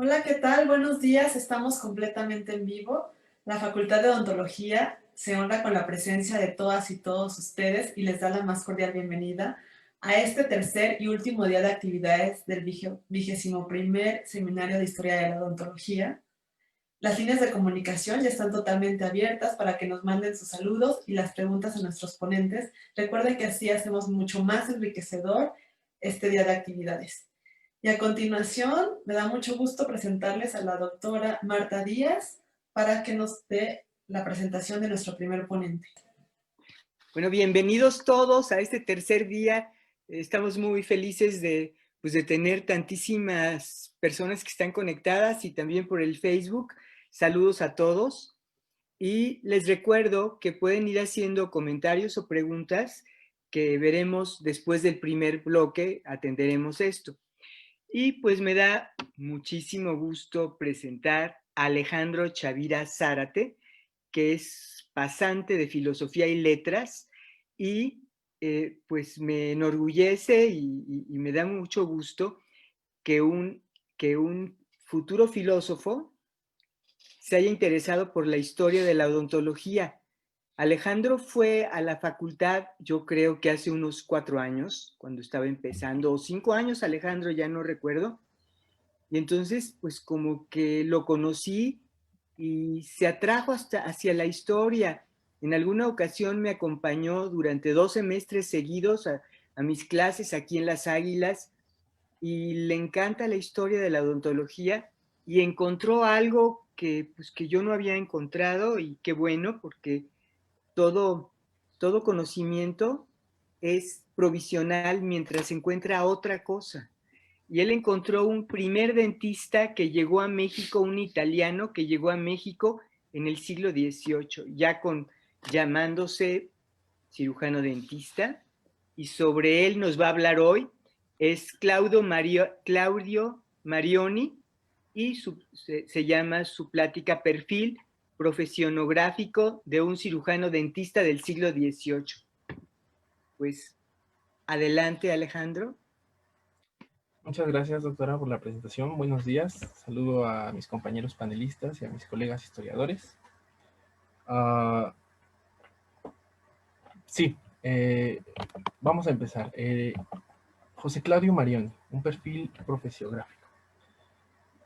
Hola, ¿qué tal? Buenos días, estamos completamente en vivo. La Facultad de Odontología se honra con la presencia de todas y todos ustedes y les da la más cordial bienvenida a este tercer y último día de actividades del 21º Seminario de Historia de la Odontología. Las líneas de comunicación ya están totalmente abiertas para que nos manden sus saludos y las preguntas a nuestros ponentes. Recuerden que así hacemos mucho más enriquecedor este día de actividades. Y a continuación, me da mucho gusto presentarles a la doctora Marta Díaz para que nos dé la presentación de nuestro primer ponente. Bueno, bienvenidos todos a este tercer día. Estamos muy felices de tener tantísimas personas que están conectadas y también por el Facebook. Saludos a todos. Y les recuerdo que pueden ir haciendo comentarios o preguntas que veremos después del primer bloque, atenderemos esto. Y pues me da muchísimo gusto presentar a Alejandro Chavira Zárate, que es pasante de Filosofía y Letras, y pues me enorgullece y me da mucho gusto que un futuro filósofo se haya interesado por la historia de la odontología. Alejandro fue a la facultad, yo creo que hace unos 4 años, cuando estaba empezando, o 5 años, Alejandro, ya no recuerdo, y entonces, pues como que lo conocí y se atrajo hasta hacia la historia. En alguna ocasión me acompañó durante 2 semestres seguidos a mis clases aquí en Las Águilas y le encanta la historia de la odontología y encontró algo que yo no había encontrado y qué bueno, porque todo, todo conocimiento es provisional mientras se encuentra otra cosa. Y él encontró un primer dentista que llegó a México, un italiano que llegó a México en el siglo XVIII, llamándose cirujano dentista, y sobre él nos va a hablar hoy. Es Claudio Marioni y se llama su plática Perfil profesionográfico de un cirujano dentista del siglo XVIII. Pues adelante, Alejandro. Muchas gracias, doctora, por la presentación. Buenos días. Saludo a mis compañeros panelistas y a mis colegas historiadores. Sí, vamos a empezar. José Claudio Marioni, un perfil profesiográfico.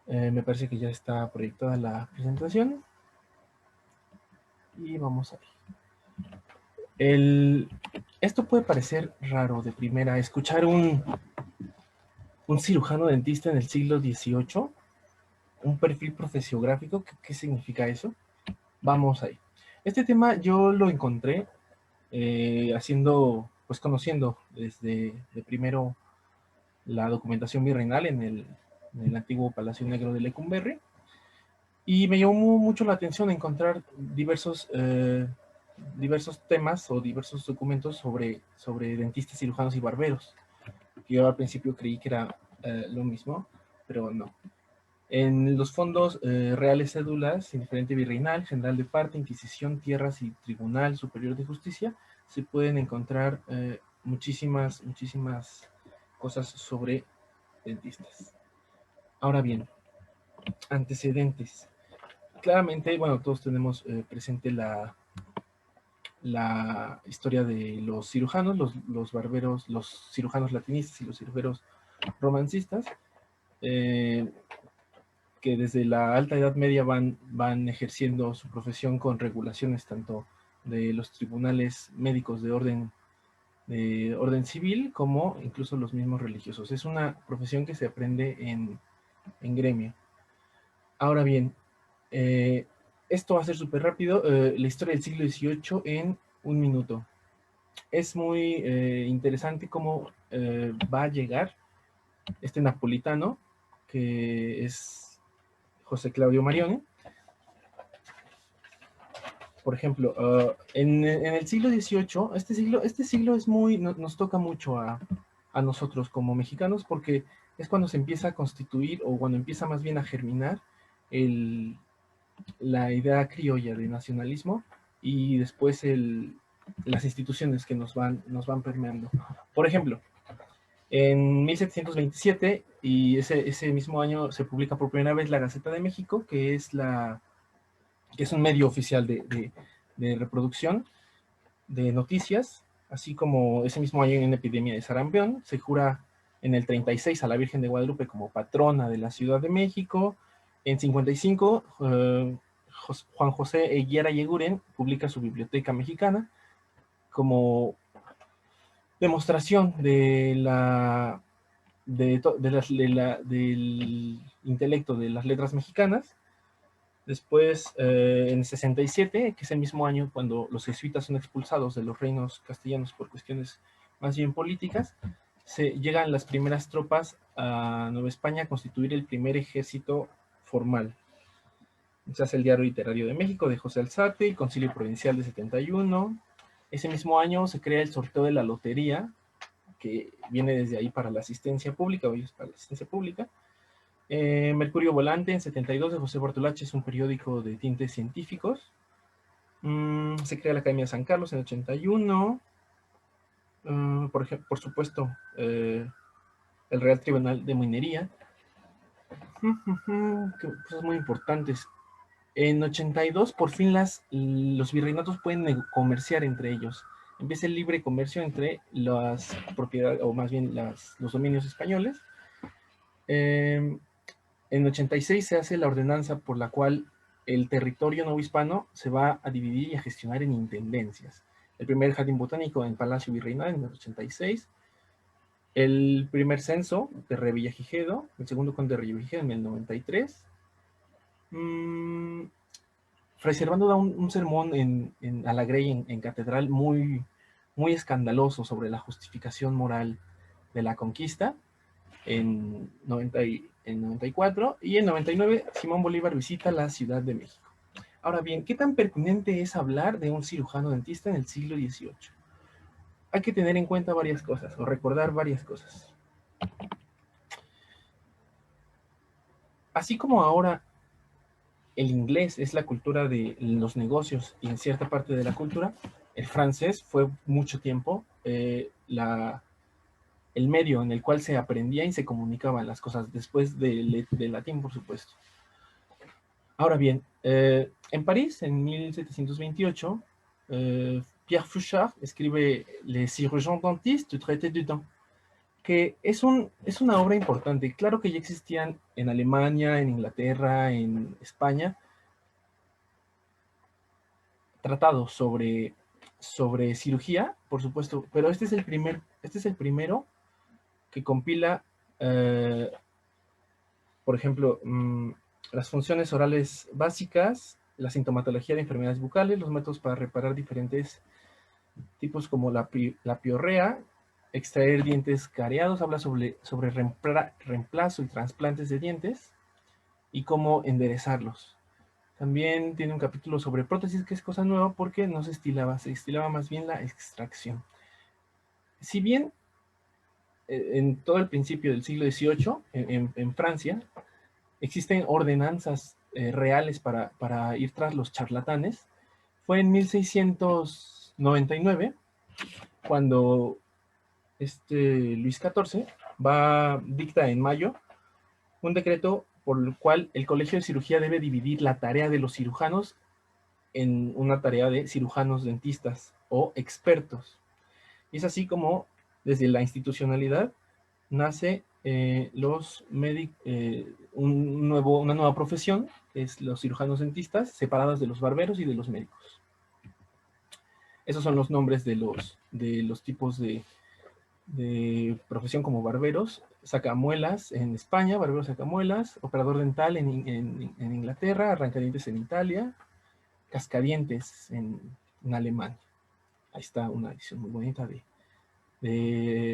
Me parece que ya está proyectada la presentación. Y vamos a ver. Esto puede parecer raro de primera, escuchar un cirujano dentista en el siglo XVIII, un perfil profesiográfico. ¿Qué significa eso? Vamos ahí. Este tema yo lo encontré pues conociendo desde de primero la documentación virreinal en el antiguo Palacio Negro de Lecumberri, y me llamó mucho la atención encontrar diversos temas o diversos documentos sobre dentistas, cirujanos y barberos. Yo al principio creí que era lo mismo, pero no. En los fondos reales cédulas, Inferente Virreinal, General de Parte, Inquisición, Tierras y Tribunal Superior de Justicia, se pueden encontrar muchísimas cosas sobre dentistas. Ahora bien, antecedentes. Claramente, bueno, todos tenemos presente la historia de los cirujanos, los barberos, los cirujanos latinistas y los cirujeros romancistas, que desde la Alta Edad Media van ejerciendo su profesión con regulaciones tanto de los tribunales médicos de orden civil como incluso los mismos religiosos. Es una profesión que se aprende en gremio. Ahora bien, esto va a ser súper rápido. La historia del siglo XVIII en un minuto. Es muy interesante cómo va a llegar este napolitano, que es José Claudio Marioni. Por ejemplo, en el siglo XVIII, este siglo es nos toca mucho a nosotros como mexicanos, porque es cuando se empieza a constituir, o cuando empieza más bien a germinar la idea criolla de nacionalismo, y después las instituciones que nos van permeando. Por ejemplo, En 1727, y ese mismo año se publica por primera vez la Gaceta de México, que es un medio oficial de reproducción de noticias, así como ese mismo año en una epidemia de sarampión, se jura en el 36 a la Virgen de Guadalupe como patrona de la Ciudad de México. En 55, Juan José Higuera Yeguren publica su Biblioteca Mexicana como demostración del intelecto de las letras mexicanas. Después, en 67, que es el mismo año cuando los jesuitas son expulsados de los reinos castellanos por cuestiones más bien políticas, llegan las primeras tropas a Nueva España a constituir el primer ejército formal. Se hace el Diario Literario de México de José Alzate, el Concilio Provincial de 71. Ese mismo año se crea el sorteo de la lotería, que viene desde ahí para la asistencia pública, hoy es para la asistencia pública. Mercurio Volante en 72 de José Bortolache es un periódico de tintes científicos. Se crea la Academia de San Carlos en 81. Por supuesto, el Real Tribunal de Minería. Cosas muy importantes. En 82, por fin los virreinatos pueden comerciar entre ellos. Empieza el libre comercio entre las propiedades, o más bien los dominios españoles. En 86 se hace la ordenanza por la cual el territorio novohispano se va a dividir y a gestionar en intendencias. El primer jardín botánico en Palacio Virreinal en el 86. El primer censo de Revillagigedo, el segundo conde de Revillagigedo en el 93. Fray Servando da un sermón a la Grey en catedral muy, muy escandaloso sobre la justificación moral de la conquista en 94, y en 99 Simón Bolívar visita la Ciudad de México. Ahora bien, ¿qué tan pertinente es hablar de un cirujano dentista en el siglo XVIII? Hay que tener en cuenta varias cosas, o recordar varias cosas. Así como ahora el inglés es la cultura de los negocios y en cierta parte de la cultura, el francés fue mucho tiempo el medio en el cual se aprendía y se comunicaban las cosas, después del latín, por supuesto. Ahora bien, en París, en 1728, Pierre Fauchard escribe Les chirurgiens dentistes du traité du dent, que es una obra importante. Claro que ya existían en Alemania, en Inglaterra, en España, tratados sobre cirugía, por supuesto, pero este es el primero que compila, por ejemplo, las funciones orales básicas, la sintomatología de enfermedades bucales, los métodos para reparar diferentes tipos como la piorrea, extraer dientes careados, habla sobre reemplazo y trasplantes de dientes y cómo enderezarlos. También tiene un capítulo sobre prótesis, que es cosa nueva porque no se estilaba más bien la extracción. Si bien en todo el principio del siglo XVIII, en Francia, existen ordenanzas reales para ir tras los charlatanes, fue en 1699 cuando Luis XIV dicta en mayo un decreto por el cual el Colegio de Cirugía debe dividir la tarea de los cirujanos en una tarea de cirujanos dentistas o expertos. Y es así como desde la institucionalidad nace una nueva profesión, que es los cirujanos dentistas, separadas de los barberos y de los médicos. Esos son los nombres de los tipos de profesión, como barberos, sacamuelas en España, barbero sacamuelas, operador dental en Inglaterra, arrancadientes en Italia, cascadientes en Alemania. Ahí está una edición muy bonita de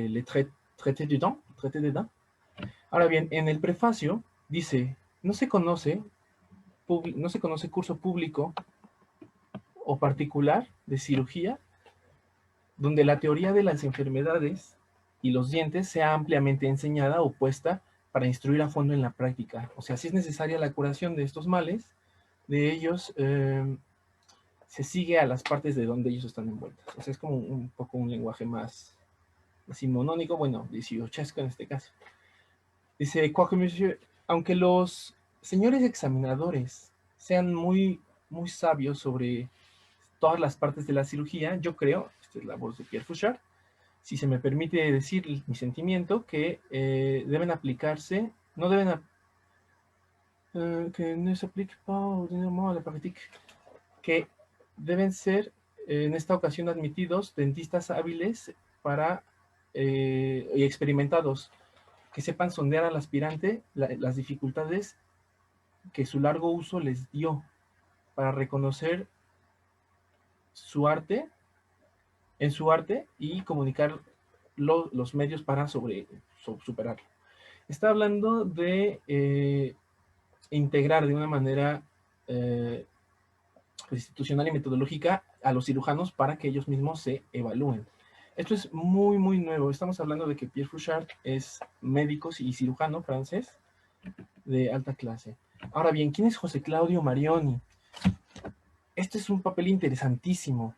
Le Traité du Dent, Traité des Dents. Ahora bien, en el prefacio dice, no se conoce curso público o particular de cirugía donde la teoría de las enfermedades y los dientes sea ampliamente enseñada o puesta para instruir a fondo en la práctica. O sea, si es necesaria la curación de estos males, de ellos se sigue a las partes de donde ellos están envueltos. O sea, es como un poco un lenguaje más decimonónico, bueno, 18esco en este caso. Dice, quoique monsieur, aunque los señores examinadores sean muy sabios sobre todas las partes de la cirugía, yo creo, esta es la voz de Pierre Fauchard, si se me permite decir mi sentimiento, que deben aplicarse, no deben, que no se aplique la práctica, que deben ser en esta ocasión admitidos dentistas hábiles y experimentados, que sepan sondear al aspirante las dificultades que su largo uso les dio para reconocer su arte, en su arte y comunicar los medios para superarlo. Está hablando de integrar de una manera institucional y metodológica a los cirujanos para que ellos mismos se evalúen. Esto es muy nuevo. Estamos hablando de que Pierre Fauchard es médico y cirujano francés de alta clase. Ahora bien, ¿quién es José Claudio Marioni? Este es un papel interesantísimo.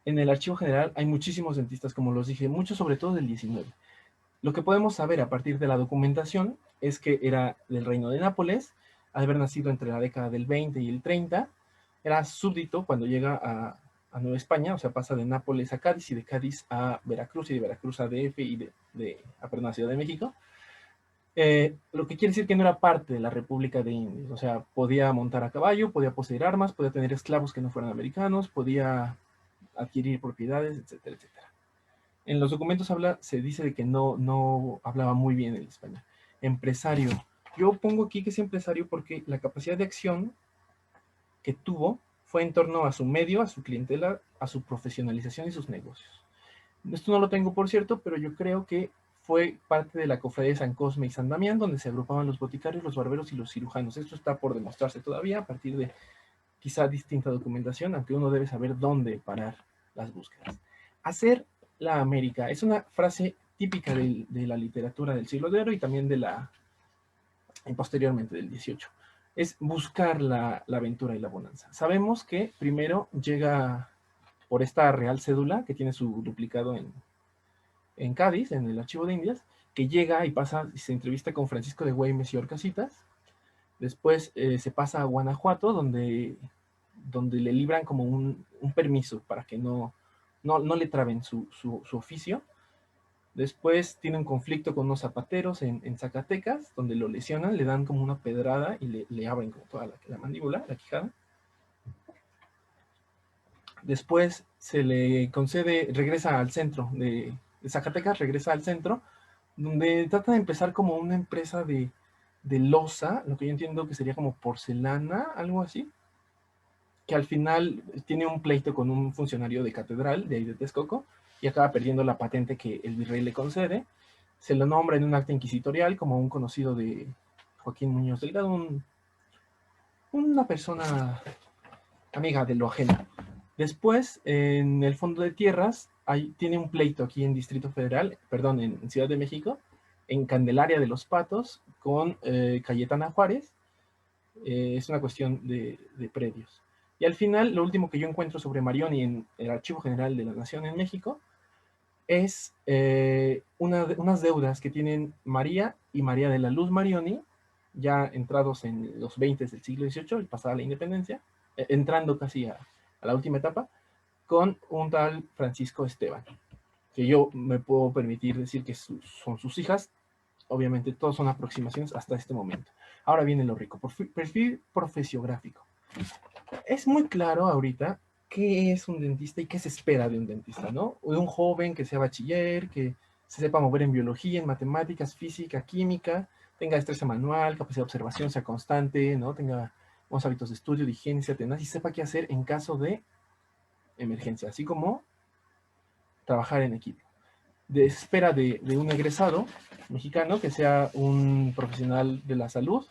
En el Archivo General hay muchísimos dentistas, como los dije, muchos sobre todo del 19. Lo que podemos saber a partir de la documentación es que era del Reino de Nápoles, al haber nacido entre la década del 20 y el 30, era súbdito cuando llega a Nueva España, o sea, pasa de Nápoles a Cádiz y de Cádiz a Veracruz y de Veracruz a DF y a Ciudad de México. Lo que quiere decir que no era parte de la República de Indias, o sea, podía montar a caballo, podía poseer armas, podía tener esclavos que no fueran americanos, podía adquirir propiedades, etcétera, etcétera. En los documentos se dice de que no hablaba muy bien el español. Empresario. Yo pongo aquí que es empresario porque la capacidad de acción que tuvo fue en torno a su medio, a su clientela, a su profesionalización y sus negocios. Esto no lo tengo por cierto, pero yo creo que fue parte de la cofradía de San Cosme y San Damián, donde se agrupaban los boticarios, los barberos y los cirujanos. Esto está por demostrarse todavía a partir de quizá distinta documentación, aunque uno debe saber dónde parar las búsquedas. Hacer la América es una frase típica de la literatura del siglo de oro y también y posteriormente del 18. Es buscar la aventura y la bonanza. Sabemos que primero llega por esta real cédula que tiene su duplicado en Cádiz, en el Archivo de Indias, que llega y pasa y se entrevista con Francisco de Güemes y Orcasitas. Después se pasa a Guanajuato, donde le libran como un permiso para que no le traben su oficio. Después tiene un conflicto con unos zapateros en Zacatecas, donde lo lesionan, le dan como una pedrada y le abren como toda la mandíbula, la quijada. Después se le concede, regresa al centro de Zacatecas, regresa al centro, donde trata de empezar como una empresa de loza, lo que yo entiendo que sería como porcelana, algo así, que al final tiene un pleito con un funcionario de catedral de ahí de Texcoco y acaba perdiendo la patente que el virrey le concede. Se lo nombra en un acta inquisitorial como un conocido de Joaquín Muñoz Delgado, una persona amiga de lo ajeno. Después, en el Fondo de Tierras, tiene un pleito aquí en Distrito Federal, perdón, en Ciudad de México, en Candelaria de los Patos, con Cayetana Juárez. Es una cuestión de predios. Y al final, lo último que yo encuentro sobre Marioni en el Archivo General de la Nación en México es unas deudas que tienen María y María de la Luz Marioni, ya entrados en los 20 del siglo XVIII, pasada la independencia, entrando casi a la última etapa, con un tal Francisco Esteban, que yo me puedo permitir decir que son sus hijas. Obviamente, todos son aproximaciones hasta este momento. Ahora viene lo rico, perfil profesiográfico. Es muy claro ahorita qué es un dentista y qué se espera de un dentista, ¿no? De un joven que sea bachiller, que se sepa mover en biología, en matemáticas, física, química, tenga destreza manual, capacidad de observación, sea constante, ¿no? Tenga buenos hábitos de estudio, de higiene, sea tenaz y sepa qué hacer en caso de emergencia, así como trabajar en equipo. Espera de un egresado mexicano que sea un profesional de la salud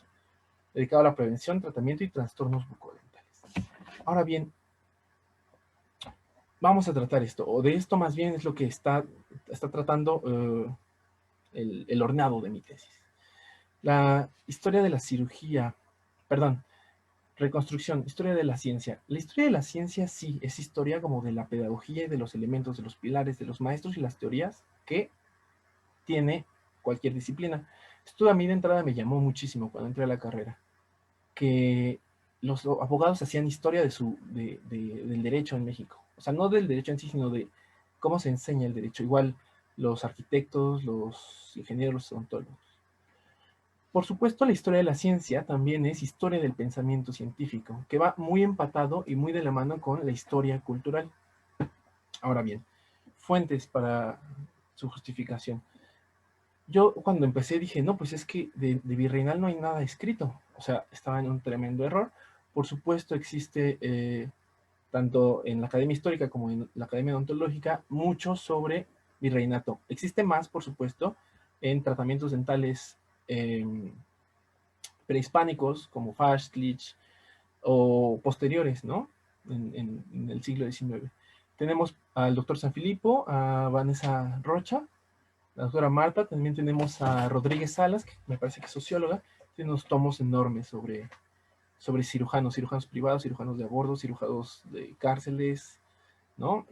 dedicado a la prevención, tratamiento y trastornos bucodentales. Ahora bien, vamos a tratar esto, o de esto más bien es lo que está tratando el hornado de mi tesis. La historia de la cirugía, perdón, reconstrucción, historia de la ciencia. La historia de la ciencia sí es historia como de la pedagogía y de los elementos, de los pilares, de los maestros y las teorías que tiene cualquier disciplina. Esto a mí de entrada me llamó muchísimo cuando entré a la carrera, que los abogados hacían historia del derecho en México. O sea, no del derecho en sí, sino de cómo se enseña el derecho. Igual los arquitectos, los ingenieros, los odontólogos. Por supuesto, la historia de la ciencia también es historia del pensamiento científico, que va muy empatado y muy de la mano con la historia cultural. Ahora bien, fuentes para su justificación. Yo cuando empecé dije, no, pues es que de virreinal no hay nada escrito. O sea, estaba en un tremendo error. Por supuesto, existe, tanto en la Academia Histórica como en la Academia Odontológica, mucho sobre virreinato. Existe más, por supuesto, en tratamientos dentales prehispánicos, como Faschlich, o posteriores, ¿no? En el siglo XIX. Tenemos al doctor Sanfilippo, a Vanessa Rocha, la doctora Marta, también tenemos a Rodríguez Salas, que me parece que es socióloga, tiene unos tomos enormes sobre cirujanos privados, cirujanos de a bordo, cirujanos de cárceles, ¿no?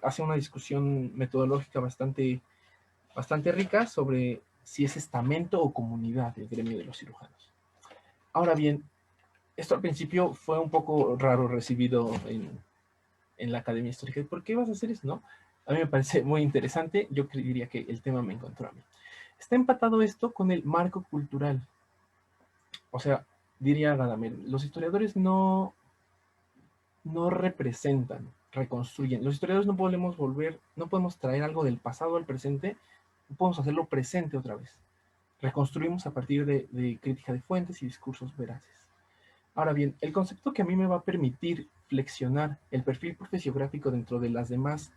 Hace una discusión metodológica bastante rica sobre si es estamento o comunidad el gremio de los cirujanos. Ahora bien, esto al principio fue un poco raro recibido en la Academia Histórica. ¿Por qué vas a hacer eso, no? A mí me parece muy interesante. Yo diría que el tema me encontró a mí. Está empatado esto con el marco cultural. O sea, diría Gadamer, los historiadores no representan, reconstruyen. Los historiadores no podemos traer algo del pasado al presente, no podemos hacerlo presente otra vez. Reconstruimos a partir de crítica de fuentes y discursos veraces. Ahora bien, el concepto que a mí me va a permitir flexionar el perfil profesiográfico dentro de las demás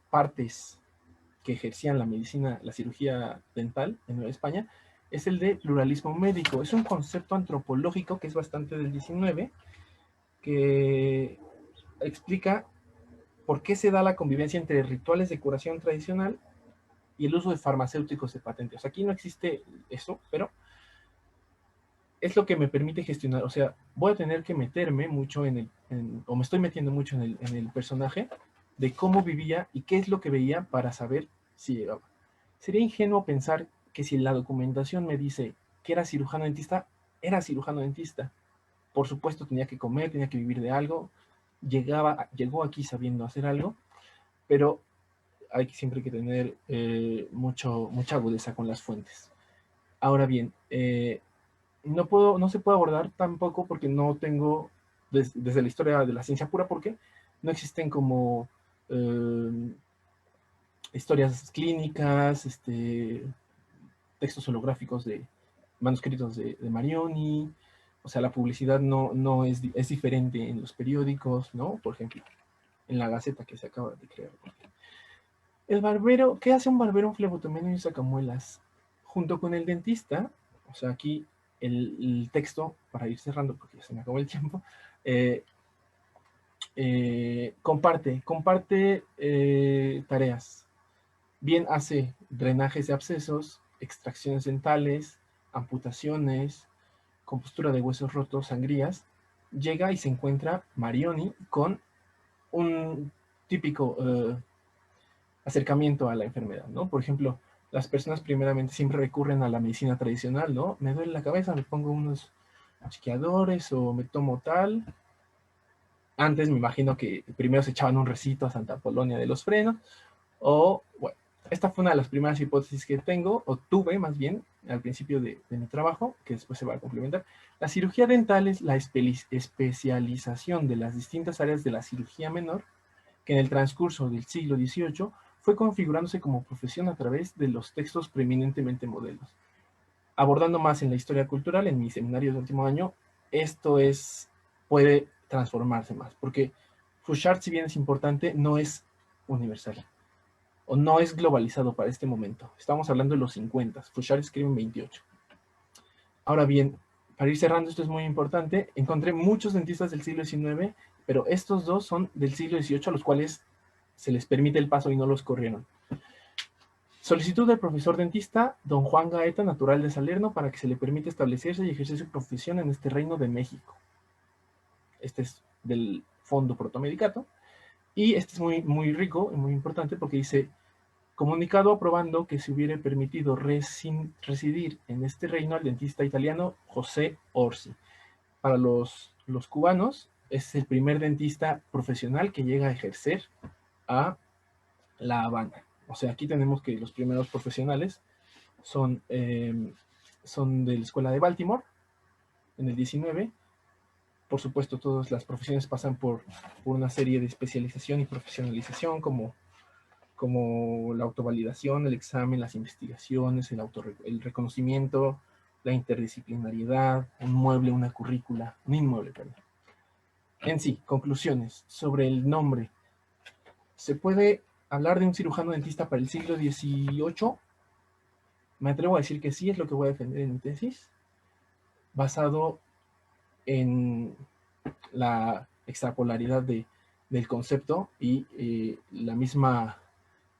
partes que ejercían la medicina, la cirugía dental en Nueva España, es el de pluralismo médico. Es un concepto antropológico que es bastante del 19, que explica por qué se da la convivencia entre rituales de curación tradicional y el uso de farmacéuticos de patente. O sea, aquí no existe eso, pero es lo que me permite gestionar. O sea, voy a tener que meterme mucho o me estoy metiendo mucho en el personaje de cómo vivía y qué es lo que veía para saber si llegaba. Sería ingenuo pensar que si la documentación me dice que era cirujano dentista, era cirujano dentista. Por supuesto, tenía que comer, tenía que vivir de algo. Llegó aquí sabiendo hacer algo, pero hay siempre que tener mucha agudeza con las fuentes. Ahora bien, no se puede abordar tampoco porque no tengo, desde la historia de la ciencia pura, porque no existen como historias clínicas, textos holográficos de manuscritos de Marioni. O sea, la publicidad no es diferente en los periódicos, ¿no? Por ejemplo, en la Gaceta que se acaba de crear. El barbero, ¿qué hace un barbero, un flebotomeno y un sacamuelas? Junto con el dentista, o sea, aquí el texto, para ir cerrando porque ya se me acabó el tiempo, comparte tareas. Bien hace drenajes de abscesos, extracciones dentales, amputaciones, compostura de huesos rotos, sangrías. Llega y se encuentra Marioni con un típico acercamiento a la enfermedad, ¿no? Por ejemplo, las personas primeramente siempre recurren a la medicina tradicional, ¿no? Me duele la cabeza, me pongo unos chequeadores o me tomo tal. Antes me imagino que primero se echaban un recito a Santa Polonia de los frenos, o, bueno, esta fue una de las primeras hipótesis que tengo, o tuve más bien, al principio de mi trabajo, que después se va a complementar. La cirugía dental es la especialización de las distintas áreas de la cirugía menor, que en el transcurso del siglo XVIII fue configurándose como profesión a través de los textos preeminentemente modelos. Abordando más en la historia cultural, en mi seminario de último año, esto puede transformarse más, porque Fouchard, si bien es importante, no es universal, o no es globalizado para este momento. Estamos hablando de los 50, Fouchard escribe en 28. Ahora bien, para ir cerrando, esto es muy importante, encontré muchos dentistas del siglo XIX, pero estos dos son del siglo XVIII, a los cuales se les permite el paso y no los corrieron. Solicitud del profesor dentista, don Juan Gaeta, natural de Salerno, para que se le permita establecerse y ejercer su profesión en este reino de México. Este es del Fondo Protomedicato. Y este es muy rico y muy importante porque dice, comunicado aprobando que se hubiera permitido residir en este reino al dentista italiano José Orsi. Para los cubanos, es el primer dentista profesional que llega a ejercer a La Habana. O sea, aquí tenemos que los primeros profesionales son de la Escuela de Baltimore en el 19. Por supuesto, todas las profesiones pasan por una serie de especialización y profesionalización, como la autovalidación, el examen, las investigaciones, el reconocimiento, la interdisciplinariedad, un mueble, una currícula, un inmueble, perdón. En sí, conclusiones sobre el nombre. ¿Se puede hablar de un cirujano dentista para el siglo XVIII? Me atrevo a decir que sí, es lo que voy a defender en mi tesis, basado en la extrapolaridad del concepto y la misma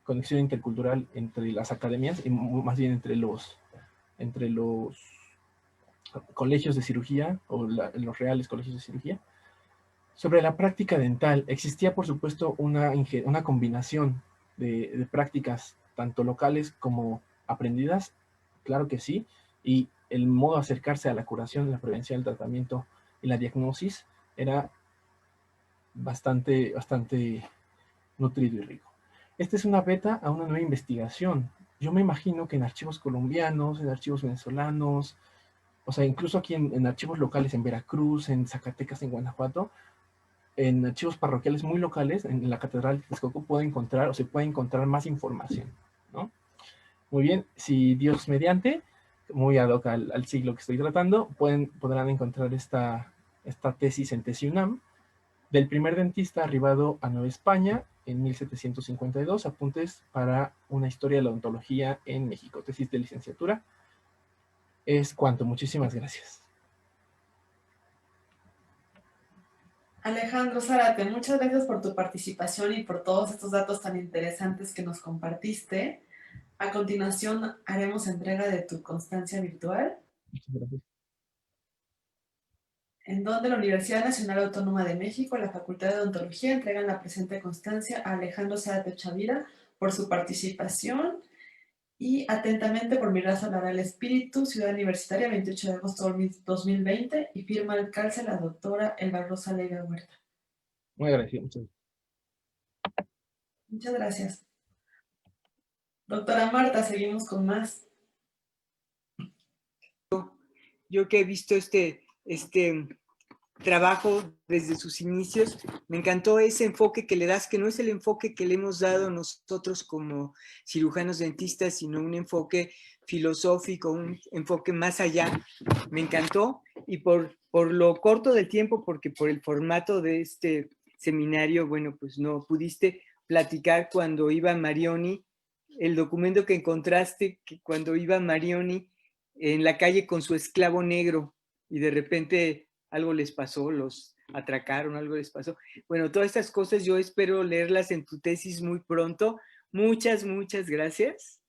conexión intercultural entre las academias y más bien entre los colegios de cirugía o los reales colegios de cirugía. Sobre la práctica dental, existía por supuesto una combinación de prácticas tanto locales como aprendidas, claro que sí, y el modo de acercarse a la curación, la prevención, el tratamiento y la diagnosis era bastante nutrido y rico. Esta es una beta a una nueva investigación. Yo me imagino que en archivos colombianos, en archivos venezolanos, o sea, incluso aquí en archivos locales en Veracruz, en Zacatecas, en Guanajuato, en archivos parroquiales muy locales, en la Catedral de Texcoco, se puede encontrar más información, ¿no? Muy bien, si Dios mediante, muy ad hoc al siglo que estoy tratando, podrán encontrar esta tesis en TesiUNAM, del primer dentista arribado a Nueva España en 1752, apuntes para una historia de la odontología en México, tesis de licenciatura. Es cuanto, muchísimas gracias. Alejandro Zárate, muchas gracias por tu participación y por todos estos datos tan interesantes que nos compartiste. A continuación, haremos entrega de tu constancia virtual, Muchas gracias. en donde la Universidad Nacional Autónoma de México y la Facultad de Odontología entregan la presente constancia a Alejandro Zárate Chavira por su participación y atentamente por mi raza laboral espíritu, Ciudad Universitaria, 28 de agosto de 2020, y firma el calce la doctora Elba Rosa Leiva Huerta. Muy agradecido, muchas gracias. Muchas gracias. Doctora Marta, seguimos con más. Yo que he visto este trabajo desde sus inicios, me encantó ese enfoque que le das, que no es el enfoque que le hemos dado nosotros como cirujanos dentistas, sino un enfoque filosófico, un enfoque más allá. Me encantó, y por lo corto del tiempo, porque por el formato de este seminario, bueno, pues no pudiste platicar cuando iba Marioni, el documento que encontraste, que cuando iba Marioni en la calle con su esclavo negro y de repente algo les pasó, los atracaron, algo les pasó. Bueno, todas estas cosas yo espero leerlas en tu tesis muy pronto. Muchas, muchas gracias.